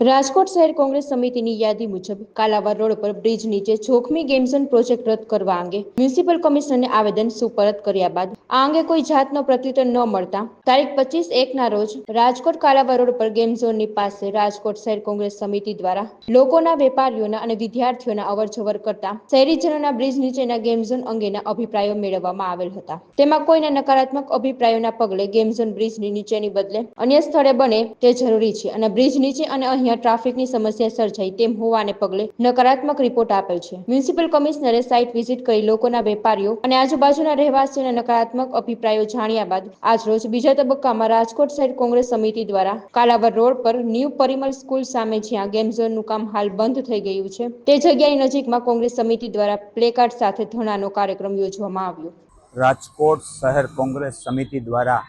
રાજકોટ શહેર કોંગ્રેસ સમિતિની યાદી મુજબ કાલાવડ રોડ પર બ્રિજ નીચે જોખમી ગેમ ઝોન પ્રોજેક્ટ રદ કરવા અંગે મ્યુનિસિપલ કમિશનરને આવેદન સુપરત કર્યા બાદ આ અંગે કોઈ જાતનો પ્રત્યુત્તર ન મળતા તારીખ 25/1ના રોજ રાજકોટ કાલાવડ રોડ પર ગેમ ઝોનની પાસે રાજકોટ શહેર કોંગ્રેસ સમિતિ દ્વારા લોકોના, વેપારીઓના અને વિદ્યાર્થીઓના અવરજવર કરતા શહેરીજનોના બ્રિજ નીચેના ગેમ ઝોન અંગેના અભિપ્રાયો મેળવવામાં આવેલ હતા। તેમાં કોઈના નકારાત્મક અભિપ્રાયોના પગલે ગેમ ઝોન બ્રિજની નીચેની બદલે અન્ય સ્થળે બને તે જરૂરી છે અને બ્રિજ નીચે અને અહીંયા ટ્રાફિકની સમસ્યા સર્જાય તેમ હોવાને પગલે નકારાત્મક રિપોર્ટ આપેલ છે। મ્યુનિસિપલ કમિશનરે સાઇટ વિઝિટ કરી લોકોના, વેપારીઓ અને આજુબાજુના રહેવાસીઓના નકારાત્મક અભિપ્રાયો જાણ્યા બાદ આજરોજ બીજા તબક્કામાં રાજકોટ શહેર કોંગ્રેસ સમિતિ દ્વારા કાલાવડ રોડ પર ન્યૂ પરિમલ સ્કૂલ સામે જ્યાં ગેમ ઝોનનું કામ હાલ બંધ થઈ ગયું છે તે જગ્યાની નજીકમાં કોંગ્રેસ સમિતિ દ્વારા પ્લેકાર્ડ સાથે ધરણાનો કાર્યક્રમ યોજવામાં આવ્યો। રાજકોટ શહેર કોંગ્રેસ સમિતિ દ્વારા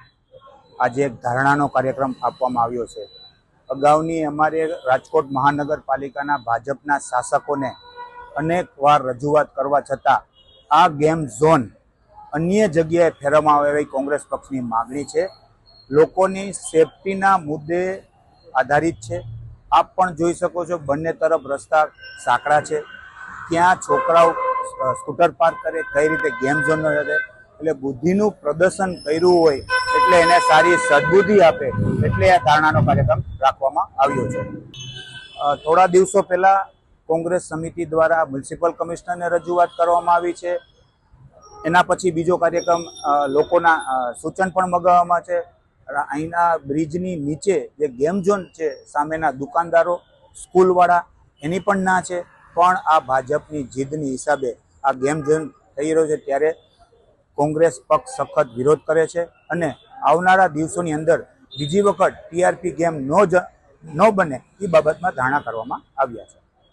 આજે એક ધારણાનો કાર્યક્રમ આપવામાં આવ્યો છે। અગાઉની અમારે રાજકોટ મહાનગરપાલિકાના ભાજપના શાસકોને અનેકવાર રજૂઆત કરવા છતાં આ ગેમ ઝોન અન્ય જગ્યાએ ફેરવવામાં આવે એવી કોંગ્રેસ પક્ષની માગણી છે। લોકોની સેફટીના મુદ્દે આધારિત છે। આપ પણ જોઈ શકો છો, બંને તરફ રસ્તા સાંકડા છે, ત્યાં છોકરાઓ સ્કૂટર પાર્ક કરે, કઈ રીતે ગેમ ઝોન રહે, એટલે બુદ્ધિનું પ્રદર્શન કર્યું હોય એટલે એને સારી સદબુદ્ધિ આપે એટલે આ ધારણાનો કાર્યક્રમ રાખવામાં આવ્યો છે। થોડા દિવસો પહેલા કોંગ્રેસ સમિતિ દ્વારા મ્યુનિસિપલ કમિશનરને રજૂઆત કરવામાં આવી છે। એના પછી બીજો કાર્યક્રમ લોકોના સૂચન પણ મગાવવામાં છે। અહીંના બ્રિજની નીચે જે ગેમ ઝોન છે, સામેના દુકાનદારો, સ્કૂલવાળા, એની પણ ના છે, પણ આ ભાજપની જીદની હિસાબે આ ગેમ ઝોન થઈ રહ્યો છે ત્યારે કોંગ્રેસ પક્ષ સખત વિરોધ કરે છે અને આવનારા દિવસોની અંદર બીજી વખત ટીઆરપી ગેમ ન બને એ બાબતમાં ધારણા કરવામાં આવ્યા છે।